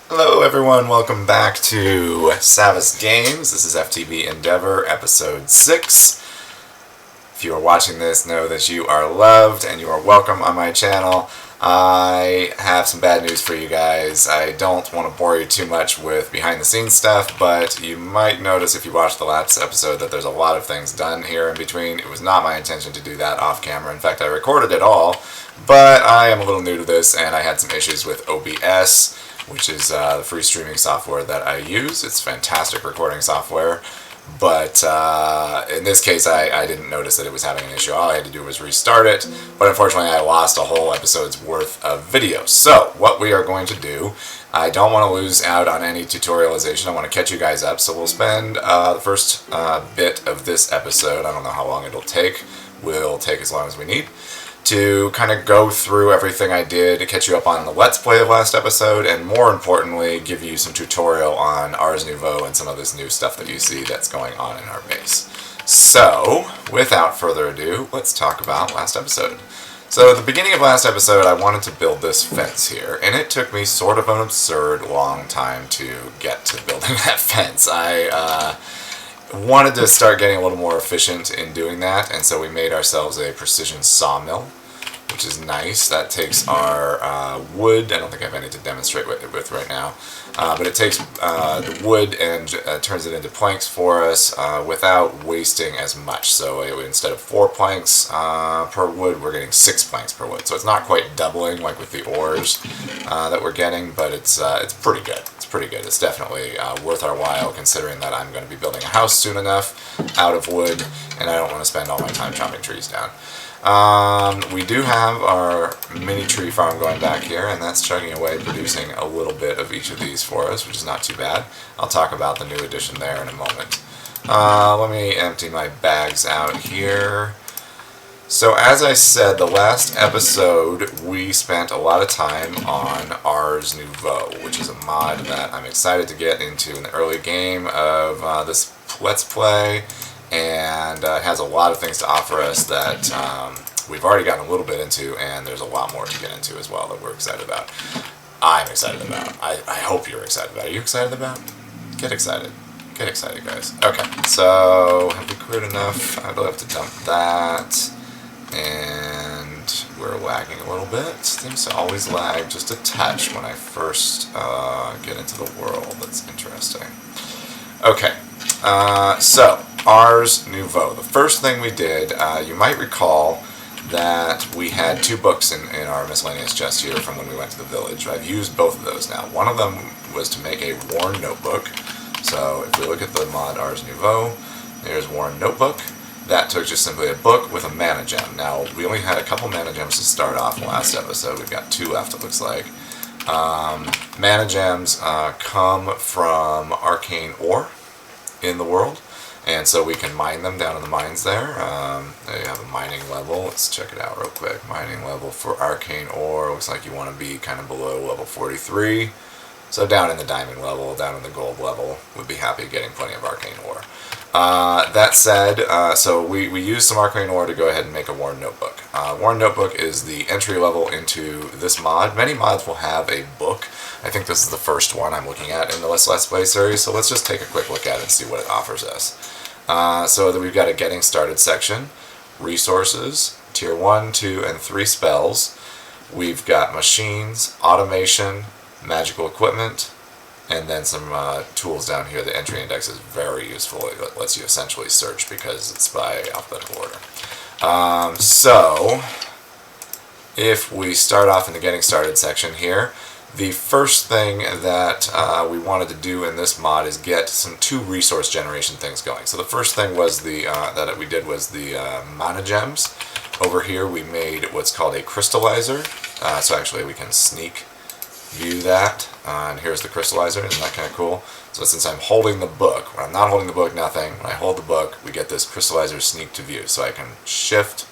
Hello everyone, welcome back to Savas Games. This is FTB Endeavour, episode 6. If you are watching this, know that you are loved and you are welcome on my channel. I have some bad news for you guys. I don't want to bore you too much with behind the scenes stuff, but you might notice if you watched the last episode that there's a lot of things done here in between. It was not my intention to do that off camera. In fact, I recorded it all, but I am a little new to this and I had some issues with OBS, which is the free streaming software that I use. It's fantastic recording software, but in this case I didn't notice that it was having an issue. All I had to do was restart it, but unfortunately I lost a whole episode's worth of video. So what we are going to do, I don't want to lose out on any tutorialization. I want to catch you guys up, so we'll spend the first bit of this episode, I don't know how long it'll take, we'll take as long as we need, to kind of go through everything I did to catch you up on the Let's Play of last episode, and more importantly, give you some tutorial on Ars Nouveau and some of this new stuff that you see that's going on in our base. So, without further ado, let's talk about last episode. So, at the beginning of last episode, I wanted to build this fence here, and it took me sort of an absurd long time to get to building that fence. I wanted to start getting a little more efficient in doing that, and so we made ourselves a precision sawmill, which is nice. That takes our wood. I don't think I have any to demonstrate with right now, but it takes the wood and turns it into planks for us without wasting as much. So instead of 4 planks per wood, we're getting 6 planks per wood. So it's not quite doubling like with the ores that we're getting, but it's pretty good. Pretty good. It's definitely worth our while, considering that I'm going to be building a house soon enough out of wood, and I don't want to spend all my time chopping trees down. We do have our mini tree farm going back here, and that's chugging away, producing a little bit of each of these for us, which is not too bad. I'll talk about the new addition there in a moment. Let me empty my bags out here. So as I said, the last episode we spent a lot of time on Ars Nouveau, which is a mod that I'm excited to get into in the early game of this Let's Play, and it has a lot of things to offer us that we've already gotten a little bit into, and there's a lot more to get into as well that we're excited about. I'm excited about. I hope you're excited about. Are you excited about? Get excited. Get excited, guys. Okay, so have we cleared enough? I will have to dump that. And we're lagging a little bit. Seems to always lag just a touch when I first get into the world. That's interesting. Okay, so Ars Nouveau. The first thing we did, you might recall that we had 2 books in our miscellaneous chest here from when we went to the village. I've used both of those now. One of them was to make a worn notebook. So if we look at the mod Ars Nouveau, there's worn notebook. That took just simply a book with a mana gem. Now, we only had a couple mana gems to start off last episode. We've got 2 left, it looks like. Mana gems come from arcane ore in the world, and so we can mine them down in the mines there. They have a mining level. Let's check it out real quick. Mining level for arcane ore. Looks like you want to be kind of below level 43. So down in the diamond level, down in the gold level, we'd be happy getting plenty of arcane ore. That said, so we used some arcane ore to go ahead and make a worn notebook. Worn notebook is the entry level into this mod. Many mods will have a book. I think this is the first one I'm looking at in the Let's Play series, so let's just take a quick look at it and see what it offers us. So we've got a getting started section, resources, tier 1, 2, and 3 spells. We've got machines, automation, magical equipment, and then some tools down here. The entry index is very useful. It lets you essentially search because it's by alphabetical order. So, if we start off in the getting started section here, the first thing that we wanted to do in this mod is get some 2 resource generation things going. So the first thing was that we did was the mana gems. Over here we made what's called a Crystallizer. So actually we can sneak view that, and here's the Crystallizer. Isn't that kind of cool? So since I'm holding the book, when I'm not holding the book, nothing. When I hold the book, we get this Crystallizer sneak to view. So I can shift,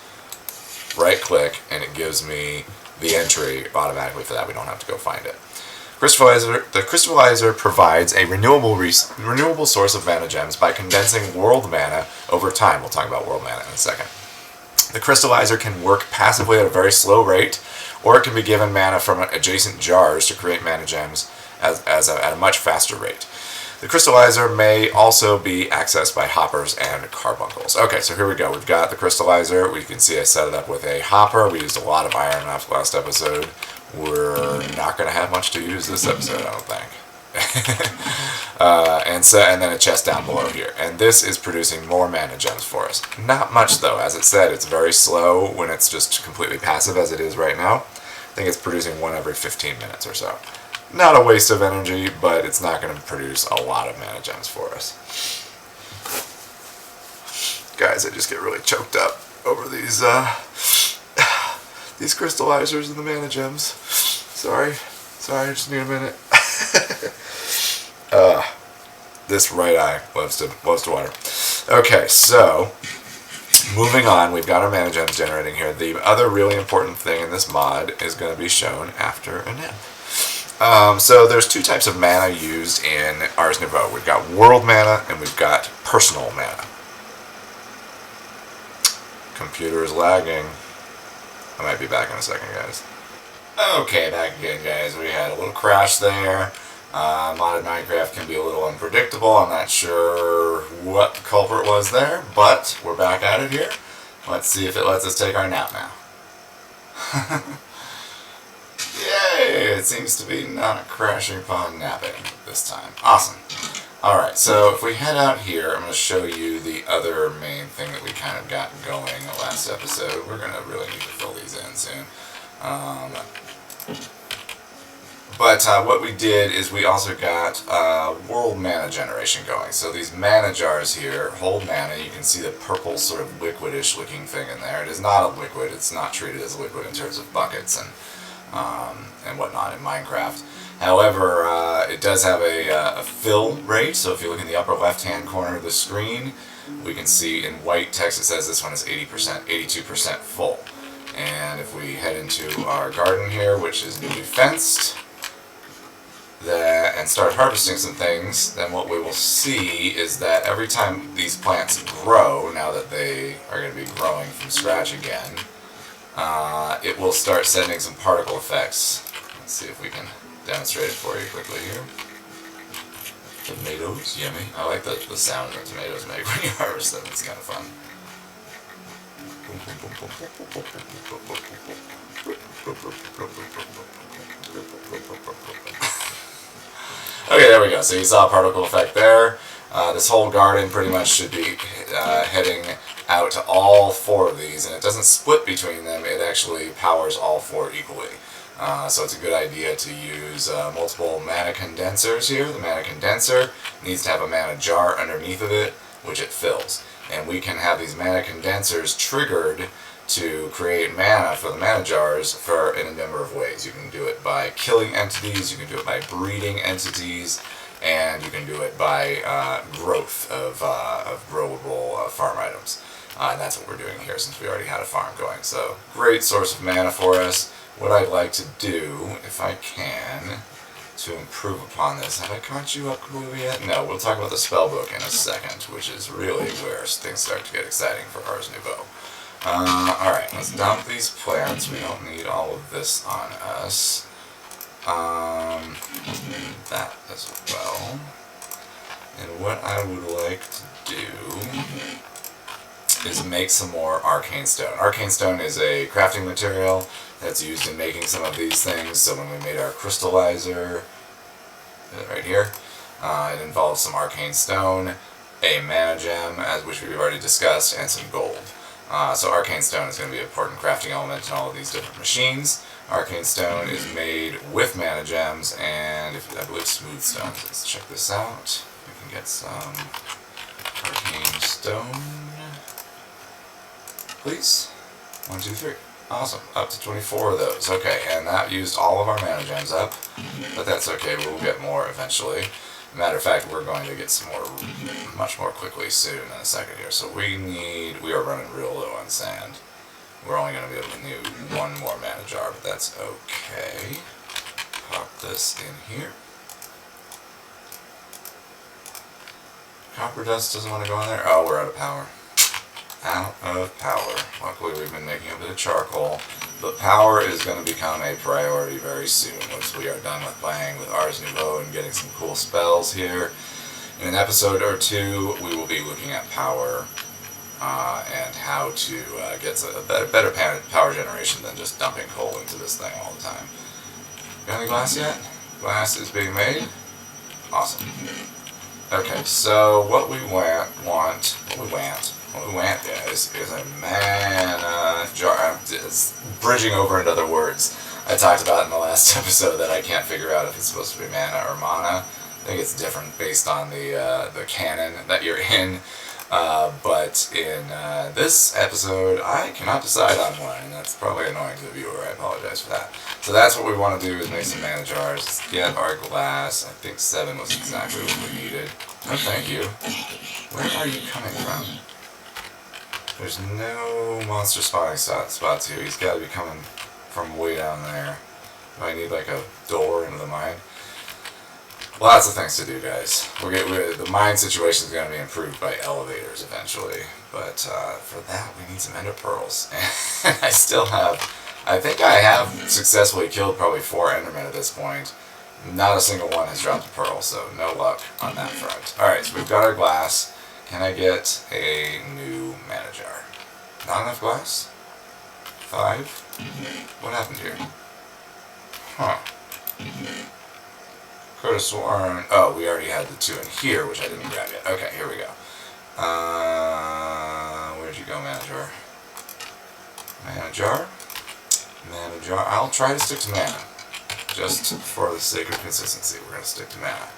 right click, and it gives me the entry automatically for that. We don't have to go find it. The Crystallizer provides a renewable source of mana gems by condensing world mana over time. We'll talk about world mana in a second. The Crystallizer can work passively at a very slow rate, or it can be given mana from adjacent jars to create mana gems at a much faster rate. The Crystallizer may also be accessed by hoppers and carbuncles. Okay, so here we go. We've got the Crystallizer. We can see I set it up with a hopper. We used a lot of iron last episode. We're not going to have much to use this episode, I don't think. and then a chest down below here. And this is producing more mana gems for us. Not much, though. As it said, it's very slow when it's just completely passive, as it is right now. I think it's producing one every 15 minutes or so. Not a waste of energy, but it's not going to produce a lot of mana gems for us. Guys, I just get really choked up over these crystallizers and the mana gems. Sorry, I just need a minute. This right eye loves to water. Okay, so moving on, we've got our mana gems generating here. The other really important thing in this mod is going to be shown after a nap. So there's two types of mana used in Ars Nouveau. We've got world mana and we've got personal mana. Computer is lagging. I might be back in a second, guys. Okay, back again, guys. We had a little crash there. Modded Minecraft can be a little unpredictable. I'm not sure what the culprit was there, but we're back at it here. Let's see if it lets us take our nap now. Yay! It seems to be not crashing upon napping this time. Awesome. Alright, so if we head out here, I'm going to show you the other main thing that we kind of got going last episode. We're going to really need to fill these in soon. But what we did is we also got world mana generation going. So these mana jars here hold mana. You can see the purple sort of liquidish looking thing in there. It is not a liquid. It's not treated as a liquid in terms of buckets and whatnot in Minecraft. However, it does have a fill rate. So if you look in the upper left-hand corner of the screen, we can see in white text it says this one is 80%, 82% full. And if we head into our garden here, which is newly fenced, and start harvesting some things, then what we will see is that every time these plants grow, now that they are going to be growing from scratch again, it will start sending some particle effects. Let's see if we can demonstrate it for you quickly here. Tomatoes, yummy. I like the sound that tomatoes make when you harvest them. It's kind of fun. Okay, there we go. So you saw a particle effect there. This whole garden pretty much should be heading out to all four of these, and it doesn't split between them. It actually powers all four equally. So it's a good idea to use multiple mana condensers here. The mana condenser needs to have a mana jar underneath of it, which it fills. And we can have these mana condensers triggered to create mana for the mana jars in a number of ways. You can do it by killing entities, you can do it by breeding entities, and you can do it by growth of growable farm items. And that's what we're doing here since we already had a farm going. So great source of mana for us. What I'd like to do, if I can, to improve upon this. Have I caught you up cool yet? No, we'll talk about the spellbook in a second, which is really where things start to get exciting for Ars Nouveau. Alright, let's dump these plants. We don't need all of this on us. That as well. And what I would like to do is make some more Arcane Stone. Arcane Stone is a crafting material that's used in making some of these things. So when we made our Crystallizer, right here, it involves some Arcane Stone, a mana gem, which we've already discussed, and some gold. So Arcane Stone is going to be an important crafting element in all of these different machines. Arcane Stone is made with mana gems and, I believe, smooth stones. Let's check this out. We can get some Arcane Stone. Please. 1, 2, 3. Awesome. Up to 24 of those. Okay, and that used all of our mana gems up. But that's okay, we'll get more eventually. Matter of fact, we're going to get some more much more quickly soon in a second here. So we are running real low on sand. We're only going to be able to do one more mana jar, but that's okay. Pop this in here. Copper dust doesn't want to go in there. Oh, we're out of power. Out of power. Luckily we've been making a bit of charcoal, but power is going to become a priority very soon once we are done with playing with Ars Nouveau and getting some cool spells here. In an episode or two, we will be looking at power and how to get a better power generation than just dumping coal into this thing all the time. Got any glass yet? Glass is being made. Awesome. Okay, so what we want is a mana jar. I'm bridging over into other words I talked about in the last episode that I can't figure out if it's supposed to be mana or mana. I think it's different based on the canon that you're in. But in this episode, I cannot decide on one, and that's probably annoying to the viewer. I apologize for that. So that's what we want to do, is make some mana jars. Let's get our glass. I think 7 was exactly what we needed. Oh, thank you. Where are you coming from? There's no monster spawning spots here. He's got to be coming from way down there. Do I need like a door into the mine? Lots of things to do, guys. The mine situation is going to be improved by elevators eventually, but for that we need some ender pearls. And I think I have successfully killed probably 4 endermen at this point. Not a single one has dropped a pearl, so no luck on that front. Alright, so we've got our glass. Can I get a new mana jar? Not enough glass? 5? What happened here? Huh. Could have sworn... Oh, we already had the 2 in here, which I didn't grab yet. Okay, here we go. Where'd you go, mana jar? Mana jar? Mana jar. I'll try to stick to mana. Just for the sake of consistency, we're going to stick to mana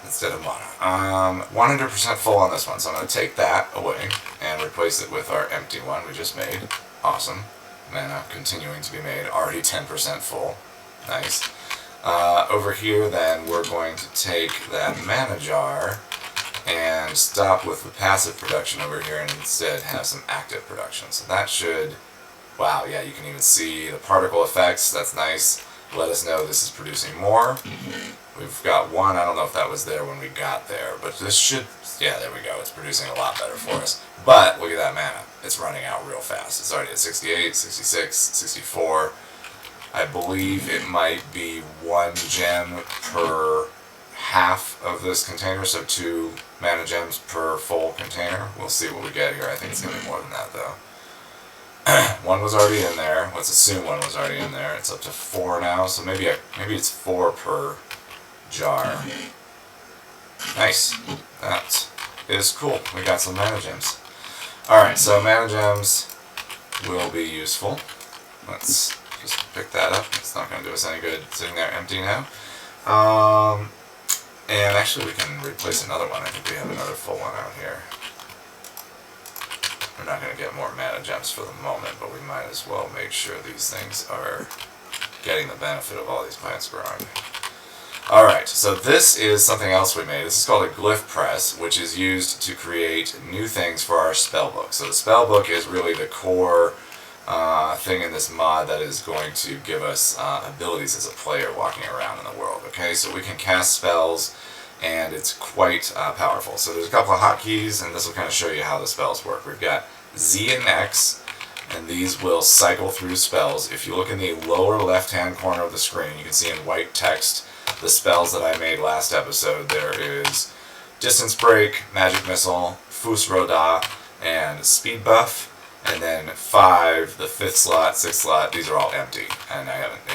instead of mana. 100% full on this one, so I'm going to take that away and replace it with our empty one we just made. Awesome. Mana continuing to be made. Already 10% full. Nice. Over here, then, we're going to take that mana jar and stop with the passive production over here and instead have some active production. So that should... Wow, yeah, you can even see the particle effects. That's nice. Let us know this is producing more. We've got 1. I don't know if that was there when we got there, but this should... Yeah, there we go. It's producing a lot better for us. But look at that mana. It's running out real fast. It's already at 68, 66, 64... I believe it might be 1 gem per half of this container, so 2 mana gems per full container. We'll see what we get here. I think it's going to be more than that, though. 1 was already in there. Let's assume 1 was already in there. It's up to 4 now, so maybe it's 4 per jar. Nice. That is cool. We got some mana gems. Alright, so mana gems will be useful. Let's just pick that up. It's not going to do us any good sitting there empty now. And actually we can replace another one. I think we have another full one out here. We're not going to get more mana gems for the moment, but we might as well make sure these things are getting the benefit of all these plants growing. Alright, so this is something else we made. This is called a Glyph Press, which is used to create new things for our spellbook. So the spellbook is really the core thing in this mod that is going to give us abilities as a player walking around in the world. Okay, so we can cast spells, and it's quite powerful. So there's a couple of hotkeys, and this will kind of show you how the spells work. We've got Z and X, and these will cycle through spells. If you look in the lower left-hand corner of the screen, you can see in white text the spells that I made last episode. There is Distance Break, Magic Missile, Fus Roda, and Speed Buff. And then 5, the 5th slot, 6th slot, these are all empty. And I haven't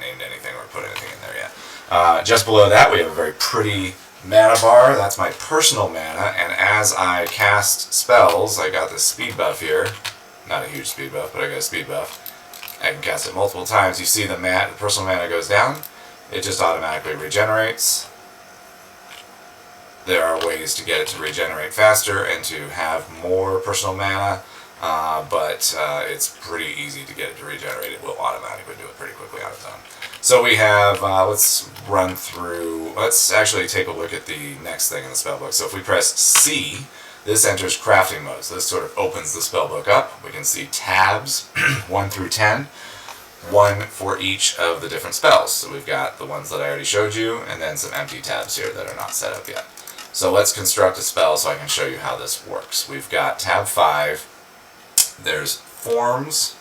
named anything or put anything in there yet. Just below that, we have a very pretty mana bar. That's my personal mana. And as I cast spells, I got this speed buff here. Not a huge speed buff, but I got a speed buff. I can cast it multiple times. You see the personal mana goes down. It just automatically regenerates. There are ways to get it to regenerate faster and to have more personal mana. But it's pretty easy to get it to regenerate. It will automatically do it pretty quickly on its own. So we have, let's run through, let's actually take a look at the next thing in the spellbook. So if we press C, this enters crafting mode. So this sort of opens the spellbook up. We can see tabs, 1 through 10, 1 for each of the different spells. So we've got the ones that I already showed you, and then some empty tabs here that are not set up yet. So let's construct a spell so I can show you how this works. We've got tab 5. There's forms,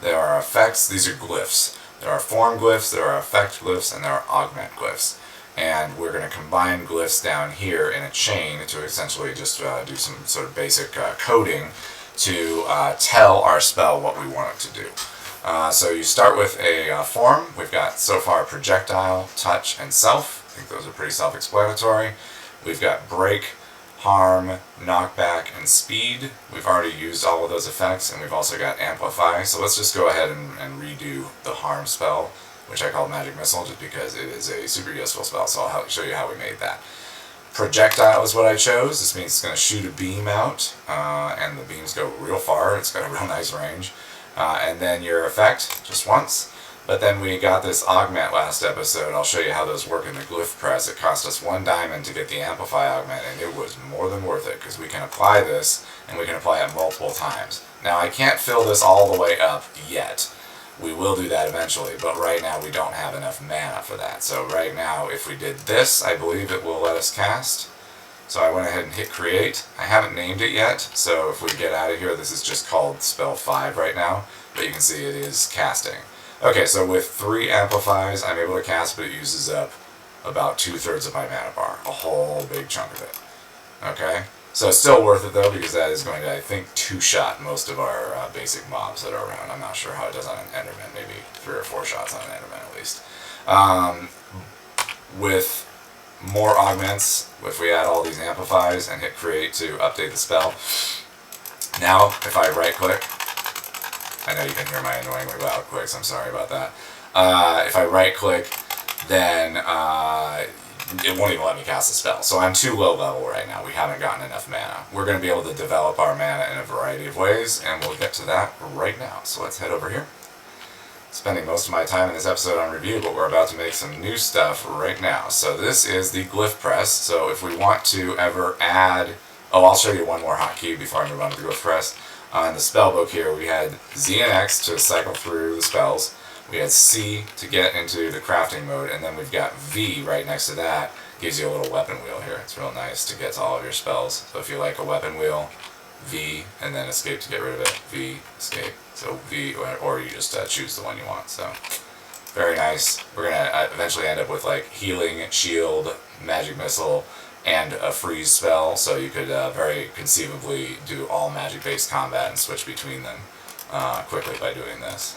there are effects. These are glyphs. There are form glyphs, there are effect glyphs, and there are augment glyphs. And we're going to combine glyphs down here in a chain to essentially just do some sort of basic coding to tell our spell what we want it to do. So you start with a form. We've got so far projectile, touch, and self. I think those are pretty self-explanatory. We've got break, harm, knockback, and speed. We've already used all of those effects, and we've also got amplify. So let's just go ahead and redo the harm spell, which I call Magic Missile just because it is a super useful spell, so I'll show you how we made that. Projectile is what I chose. This means it's going to shoot a beam out, and the beams go real far. It's got a real nice range. And then your effect, just once. But then we got this augment last episode. I'll show you how those work in the Glyph Press. It cost us 1 diamond to get the amplify augment, and it was more than worth it because we can apply this, and we can apply it multiple times. Now I can't fill this all the way up yet. We will do that eventually, but right now we don't have enough mana for that. So right now, if we did this, I believe it will let us cast. So I went ahead and hit create. I haven't named it yet, so if we get out of here, this is just called spell 5 right now, but you can see it is casting. Okay, so with 3 amplifies, I'm able to cast, but it uses up about 2/3 of my mana bar, a whole big chunk of it. Okay, so it's still worth it though, because that is going to, I think, 2-shot most of our basic mobs that are around. I'm not sure how it does on an Enderman, maybe 3 or 4 shots on an Enderman at least. With more augments, if we add all these amplifies and hit create to update the spell. Now, if I right click, I know you can hear my annoyingly loud clicks, I'm sorry about that. If I right click, then it won't even let me cast the spell. So I'm too low level right now. We haven't gotten enough mana. We're going to be able to develop our mana in a variety of ways, and we'll get to that right now. So let's head over here. Spending most of my time in this episode on review, but we're about to make some new stuff right now. So this is the Glyph Press. So if we want to ever add... Oh, I'll show you one more hotkey before I move on to the Glyph Press. On the spell book here, we had Z and X to cycle through the spells. We had C to get into the crafting mode, and then we've got V right next to that. Gives you a little weapon wheel here. It's real nice to get to all of your spells. So if you like a weapon wheel, V, and then escape to get rid of it. V, escape. So V, or you just choose the one you want. So very nice. We're going to eventually end up with like healing, shield, magic missile, and a freeze spell. So you could very conceivably do all magic-based combat and switch between them quickly by doing this.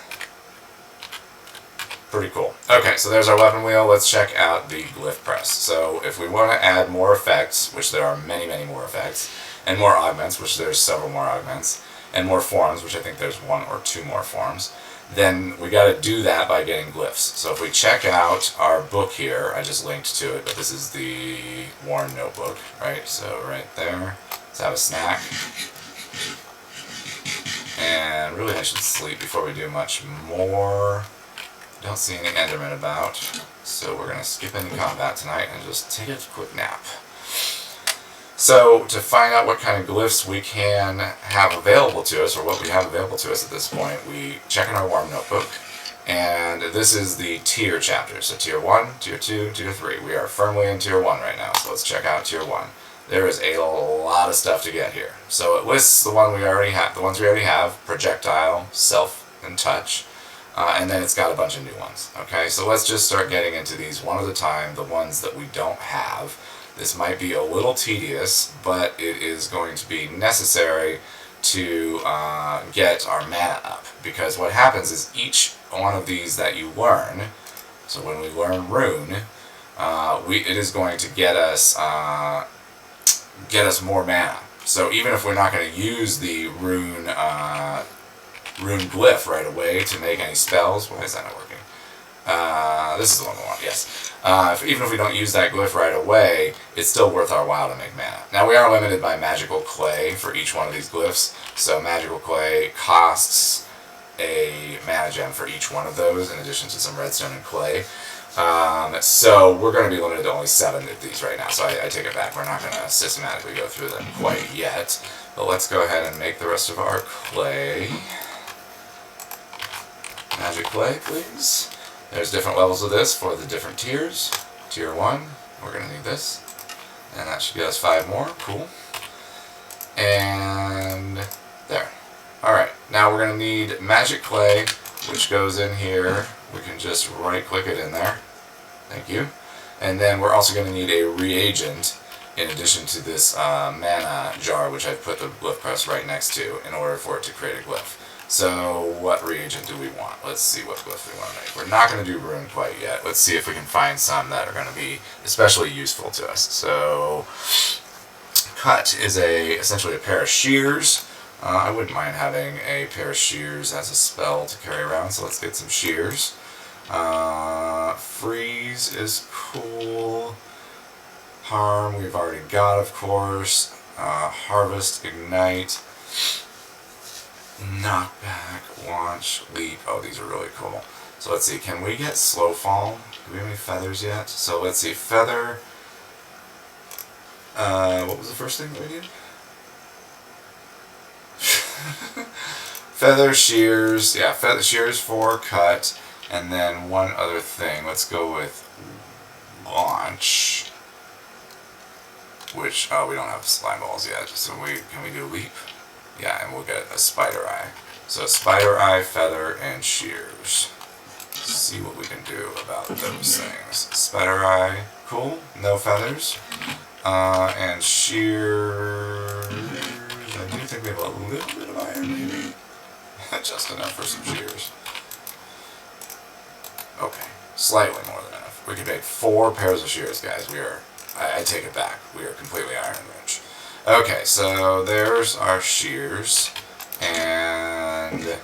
Pretty cool. Okay, so there's our weapon wheel. Let's check out the Glyph Press. So if we want to add more effects, which there are many, many more effects, and more augments, which there's several more augments, and more forms, which I think there's 1 or 2 more forms, then we got to do that by getting glyphs. So if we check out our book here, I just linked to it, but this is the Worn Notebook, right? So right there, let's have a snack. And really I should sleep before we do much more. Don't see any Endermen about, so we're going to skip any combat tonight and just take a quick nap. So, to find out what kind of glyphs we can have available to us, or what we have available to us at this point, we check in our Worm Notebook, and this is the tier chapter. So Tier 1, Tier 2, Tier 3. We are firmly in Tier 1 right now, so let's check out Tier 1. There is a lot of stuff to get here. So it lists the ones we already have, projectile, self, and touch. And then it's got a bunch of new ones. Okay, so let's just start getting into these one at a time, the ones that we don't have. This might be a little tedious, but it is going to be necessary to get our mana up. Because what happens is each one of these that you learn, so when we learn Rune, it is going to get us more mana. So even if we're not going to use the Rune Glyph right away to make any spells, why is that not working? This is the one we want, yes. Even if we don't use that glyph right away, it's still worth our while to make mana. Now we are limited by magical clay for each one of these glyphs, so magical clay costs a mana gem for each one of those, in addition to some redstone and clay. So we're going to be limited to only 7 of these right now, so I take it back. We're not going to systematically go through them quite yet, but let's go ahead and make the rest of our clay. Magic clay, please. There's different levels of this for the different tiers. Tier 1, we're going to need this. And that should get us 5 more. Cool. And there. Alright. Now we're going to need magic clay, which goes in here. We can just right click it in there. Thank you. And then we're also going to need a reagent in addition to this mana jar, which I've put the Glyph Press right next to in order for it to create a glyph. So what reagent do we want? Let's see what glyph we want to make. We're not going to do rune quite yet. Let's see if we can find some that are going to be especially useful to us. So cut is essentially a pair of shears. I wouldn't mind having a pair of shears as a spell to carry around, so let's get some shears. Freeze is cool. Harm we've already got, of course. Harvest, ignite. Knockback, launch, leap. Oh, these are really cool. So let's see, can we get slow fall? Do we have any feathers yet? So let's see, feather. What was the first thing that we did? Feather, shears. Yeah, feather, shears for cut. And then one other thing. Let's go with launch. Which, we don't have slime balls yet. So can we do leap? Yeah, and we'll get a spider eye. So spider eye, feather, and shears. Let's see what we can do about those things. Spider eye, cool. No feathers. And shears. I do think we have a little bit of iron, maybe. Just enough for some shears. Okay, slightly more than enough. We can make 4 pairs of shears, guys. I take it back. We are completely iron rich. Okay, so there's our shears and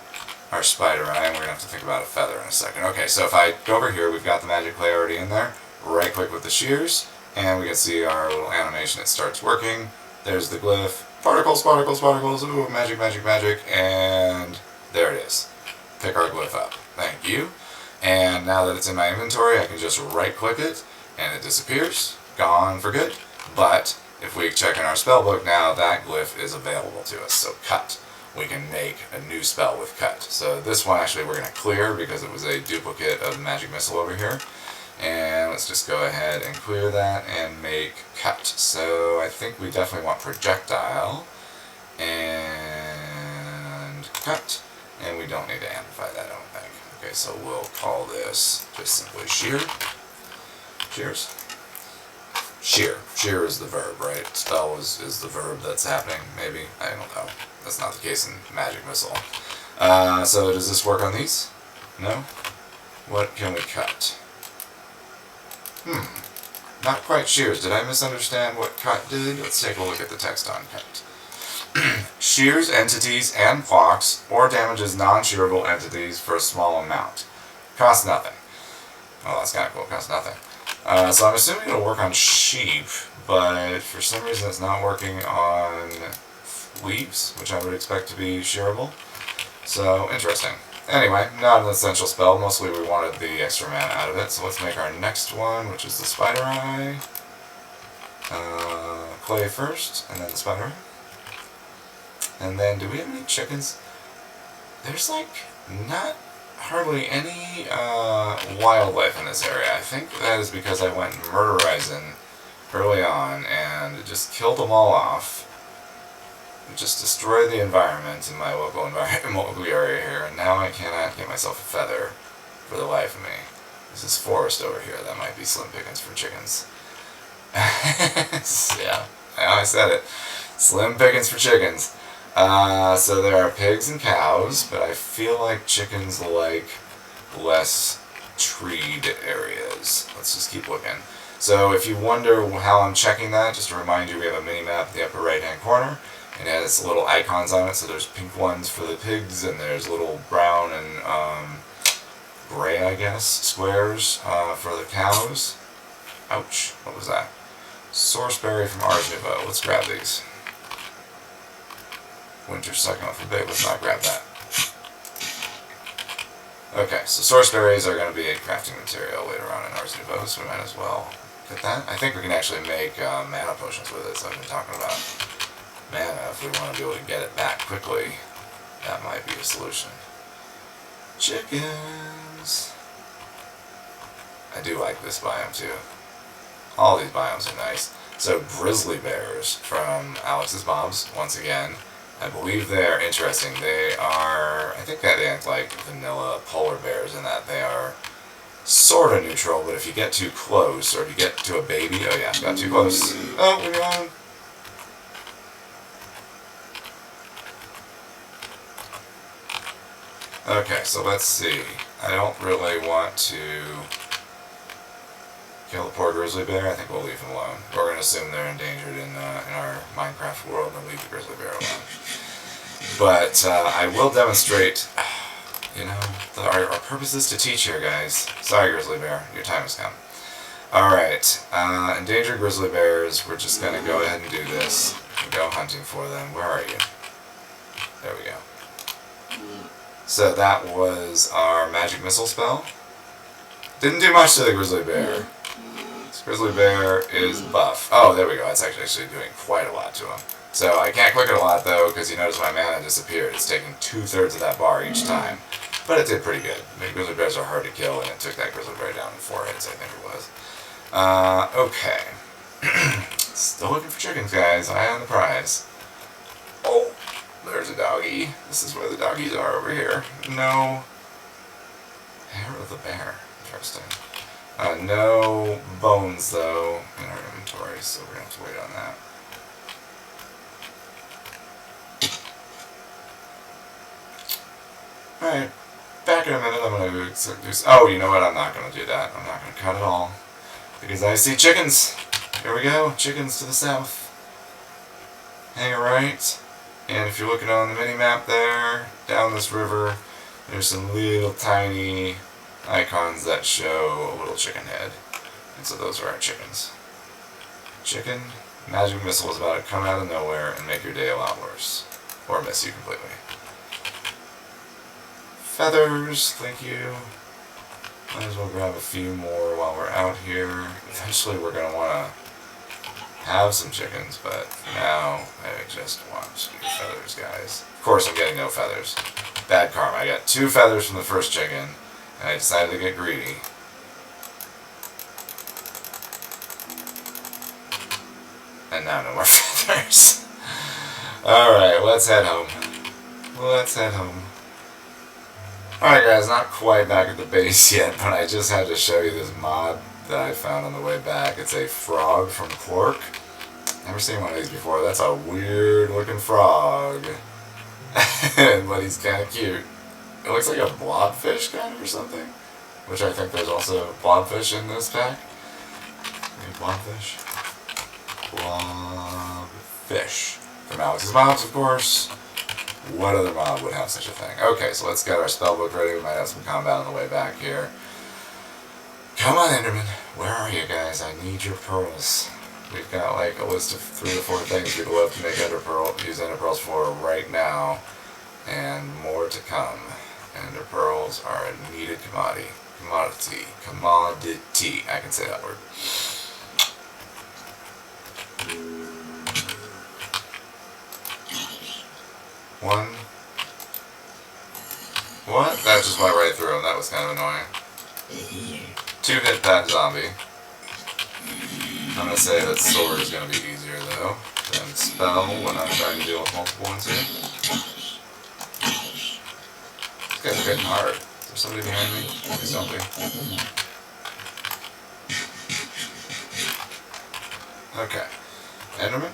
our spider eye, and we're going to have to think about a feather in a second. Okay, so if I go over here, we've got the magic clay already in there. Right click with the shears, and we can see our little animation. It starts working. There's the glyph. Particles, particles, particles. Ooh, magic, magic, magic. And there it is. Pick our glyph up. Thank you. And now that it's in my inventory, I can just right click it, and it disappears. Gone for good. But if we check in our spell book now, that glyph is available to us. So cut. We can make a new spell with cut. So this one actually we're going to clear because it was a duplicate of Magic Missile over here. And let's just go ahead and clear that and make cut. So I think we definitely want projectile and cut. And we don't need to amplify that, I don't think. Okay, so we'll call this just simply shear. Shears. Shear. Shear is the verb, right? Spell is the verb that's happening, maybe. I don't know. That's not the case in Magic Missile. So does this work on these? No? What can we cut? Not quite shears. Did I misunderstand what cut did? Let's take a look at the text on cut. Shears entities and blocks or damages non-shearable entities for a small amount. Costs nothing. Well, that's kind of cool. Costs nothing. So I'm assuming it'll work on sheep, but for some reason it's not working on leaves, which I would expect to be shearable. So, interesting. Anyway, not an essential spell. Mostly we wanted the extra mana out of it. So let's make our next one, which is the spider eye. Clay first, and then the spider eye. And then, do we have any chickens? There's like not hardly any wildlife in this area. I think that is because I went murderizing early on and just killed them all off. Just destroyed the environment in my local area here, and now I cannot get myself a feather for the life of me. There's this forest over here that might be slim pickings for chickens. Yeah, I said it. Slim pickings for chickens. So there are pigs and cows, but I feel like chickens like less treed areas. Let's just keep looking. So if you wonder how I'm checking that, just to remind you, we have a mini-map in the upper right-hand corner. It has little icons on it, so there's pink ones for the pigs, and there's little brown and gray, I guess, squares for the cows. Ouch, what was that? Sourceberry from Ars Nouveau. Let's grab these. Winter succulent for big. Let's not grab that. Okay, so sourceberries are going to be a crafting material later on in Ars Nouveau, so we might as well get that. I think we can actually make mana potions with it, so I've been talking about mana. If we want to be able to get it back quickly, that might be a solution. Chickens! I do like this biome too. All these biomes are nice. So Grizzly Bears from Alex's Bobs, once again. I believe they are interesting. They are, I think that they act like vanilla polar bears in that they are sort of neutral, but if you get too close, or if you get to a baby, oh yeah, got too close. Oh, we're going. Okay, so let's see. I don't really want to kill the poor grizzly bear. I think we'll leave him alone. We're going to assume they're endangered in our Minecraft world and leave the grizzly bear alone. But I will demonstrate, you know, our purpose is to teach here, guys. Sorry, grizzly bear, your time has come. Alright, endangered grizzly bears, we're just going to go ahead and do this. And go hunting for them. Where are you? There we go. So that was our magic missile spell. Didn't do much to the grizzly bear. This grizzly bear is buff. Oh, there we go. That's actually doing quite a lot to him. So I can't click it a lot though, because you notice my mana disappeared. It's taking 2/3 of that bar each time. But it did pretty good. The grizzly bears are hard to kill, and it took that grizzly bear down in 4 hits, I think it was. Okay. Still looking for chickens, guys. Eye on the prize. Oh! There's a doggy. This is where the doggies are over here. No hair of the bear. Interesting. No bones, though, in our inventory, so we're going to have to wait on that. Alright. Back in a minute, I'm going to do... Oh, you know what? I'm not going to do that. I'm not going to cut it all. Because I see chickens. Here we go. Chickens to the south. Hang right. And if you're looking on the mini-map there, down this river, there's some little tiny icons that show a little chicken head. And so those are our chickens. Chicken, magic missile is about to come out of nowhere and make your day a lot worse. Or miss you completely. Feathers, thank you. Might as well grab a few more while we're out here. Eventually we're going to want to have some chickens, but for now, I just want to do feathers, guys. Of course, I'm getting no feathers. Bad karma. I got 2 feathers from the first chicken, and I decided to get greedy. And now no more feathers. Alright, let's head home. Let's head home. Alright guys, not quite back at the base yet, but I just had to show you this mod that I found on the way back. It's a frog from Quark. Never seen one of these before. That's a weird looking frog. But he's kind of cute. It looks like a blobfish kind of or something. Which I think there's also blobfish in this pack. Maybe blobfish. Blobfish. From Alex's Mobs, of course. What other mob would have such a thing? Okay, so let's get our spellbook ready. We might have some combat on the way back here. Come on, Enderman. Where are you guys? I need your pearls. We've got like a list of 3 or 4 things we'd love to make use ender pearls for right now. And more to come. Ender pearls are a needed commodity. Commodity. I can say that word. One. What? That just went right through him. That was kind of annoying. 2 hit that zombie. I'm going to say that sword is going to be easier though than spell when I'm trying to deal with multiple ones here. These guys are hitting hard. Is there somebody behind me? Please don't be. Okay. Enderman?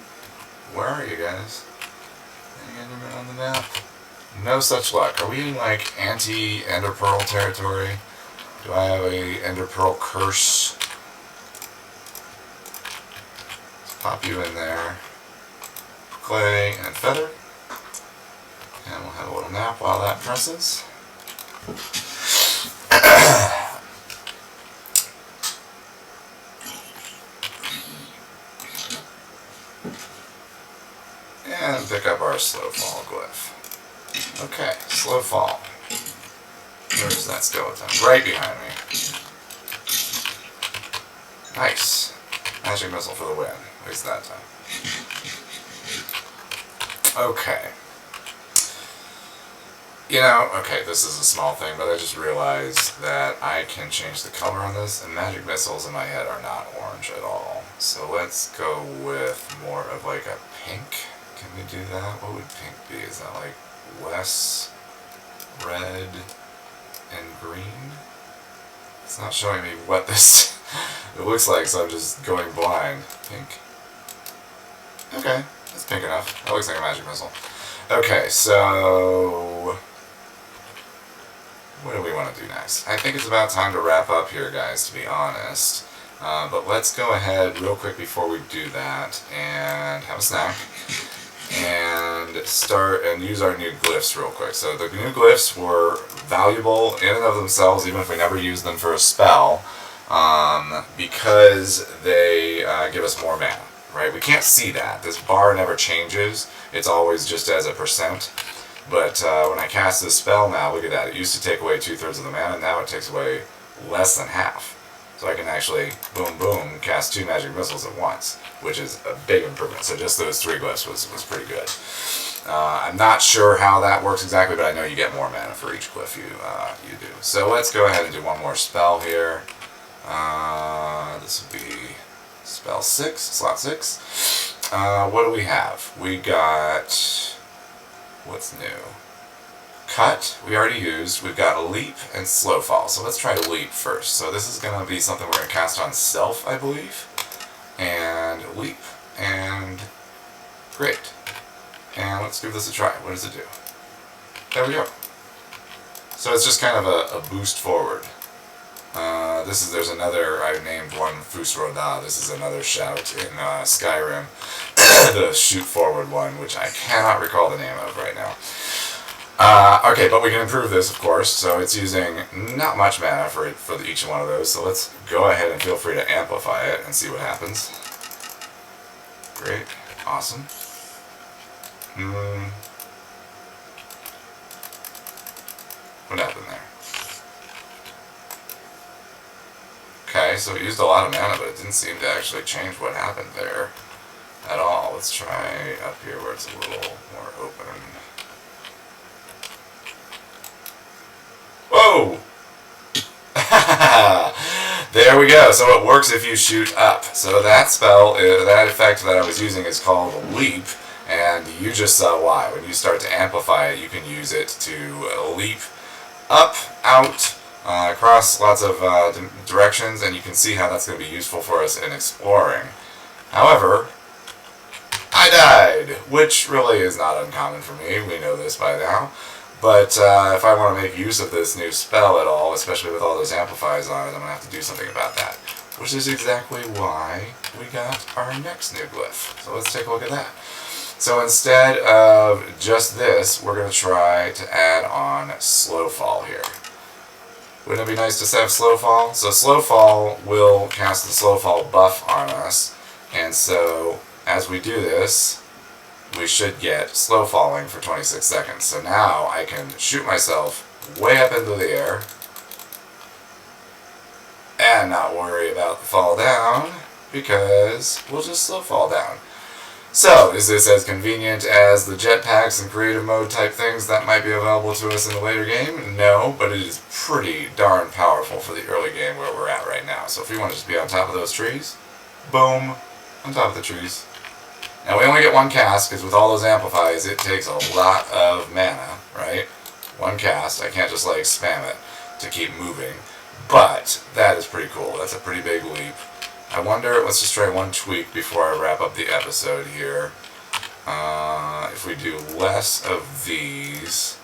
Where are you guys? Any Enderman on the map? No such luck. Are we in like anti-Ender Pearl territory? Do I have a Ender Pearl curse? Let's pop you in there. Clay and feather. And we'll have a little nap while that presses. And pick up our slow fall glyph. Okay, slow fall. Where's that skeleton? Right behind me. Nice. Magic missile for the win. At least that time. Okay. You know, okay, this is a small thing, but I just realized that I can change the color on this, and magic missiles in my head are not orange at all. So let's go with more of like a pink Can we do that? What would pink be? Is that like less red and green? It's not showing me what this it looks like, so I'm just going blind. Pink. Okay, that's pink enough. That looks like a magic missile. Okay, so what do we want to do next? I think it's about time to wrap up here, guys, to be honest. But let's go ahead real quick before we do that and have a snack and start and use our new glyphs real quick. So the new glyphs were valuable in and of themselves, even if we never used them for a spell, because they give us more mana, right? We can't see that. This bar never changes. It's always just as a percent. But when I cast this spell now, look at that. It used to take away 2/3 of the mana, now it takes away less than half. So I can actually, boom, boom, cast 2 magic missiles at once, which is a big improvement. So just those 3 glyphs was pretty good. I'm not sure how that works exactly, but I know you get more mana for each glyph you do. So let's go ahead and do one more spell here. This will be spell 6, slot 6. What do we have? We got, what's new? Cut, we already used. We've got Leap and Slow Fall. So let's try Leap first. So this is going to be something we're going to cast on Self, I believe. And Leap. And great. And let's give this a try. What does it do? There we go. So it's just kind of a boost forward. There's another, I named one Fus Roda. This is another shout in Skyrim. The shoot forward one, which I cannot recall the name of right now. Okay, but we can improve this, of course, so it's using not much mana for each one of those, so let's go ahead and feel free to amplify it and see what happens. Great. Awesome. What happened there? Okay, so it used a lot of mana, but it didn't seem to actually change what happened there at all. Let's try up here where it's a little more open. Whoa! There we go. So it works if you shoot up. So that spell, that effect that I was using is called Leap, and you just saw why. When you start to amplify it, you can use it to leap up, out, across lots of directions, and you can see how that's going to be useful for us in exploring. However, I died, which really is not uncommon for me. We know this by now. But if I want to make use of this new spell at all, especially with all those amplifiers on it, I'm going to have to do something about that. Which is exactly why we got our next new glyph. So let's take a look at that. So instead of just this, we're going to try to add on Slow Fall here. Wouldn't it be nice to have Slow Fall? So Slow Fall will cast the Slow Fall buff on us. And so as we do this, we should get slow falling for 26 seconds. So now I can shoot myself way up into the air and not worry about the fall down because we'll just slow fall down. So is this as convenient as the jetpacks and creative mode type things that might be available to us in the later game? No, but it is pretty darn powerful for the early game where we're at right now. So if we want to just be on top of those trees, boom, on top of the trees. Now we only get one cast, because with all those amplifiers it takes a lot of mana, right? One cast, I can't just like spam it to keep moving. But that is pretty cool, that's a pretty big leap. I wonder, let's just try one tweak before I wrap up the episode here. If we do less of these,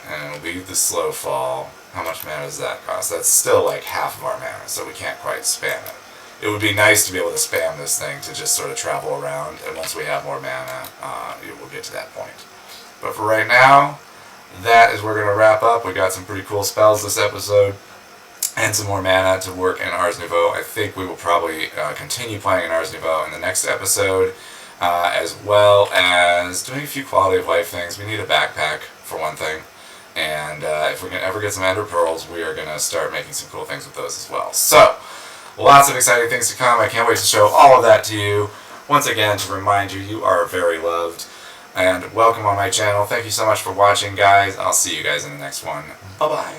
and it'll be the slow fall, how much mana does that cost? That's still like half of our mana, so we can't quite spam it. It would be nice to be able to spam this thing to just sort of travel around, and once we have more mana, we'll get to that point. But for right now, that is where we're going to wrap up. We got some pretty cool spells this episode, and some more mana to work in Ars Nouveau. I think we will probably continue playing in Ars Nouveau in the next episode, as well as doing a few quality of life things. We need a backpack, for one thing, and if we can ever get some Ender Pearls, we are going to start making some cool things with those as well. So, lots of exciting things to come. I can't wait to show all of that to you. Once again, to remind you, you are very loved. And welcome on my channel. Thank you so much for watching, guys. I'll see you guys in the next one. Bye-bye.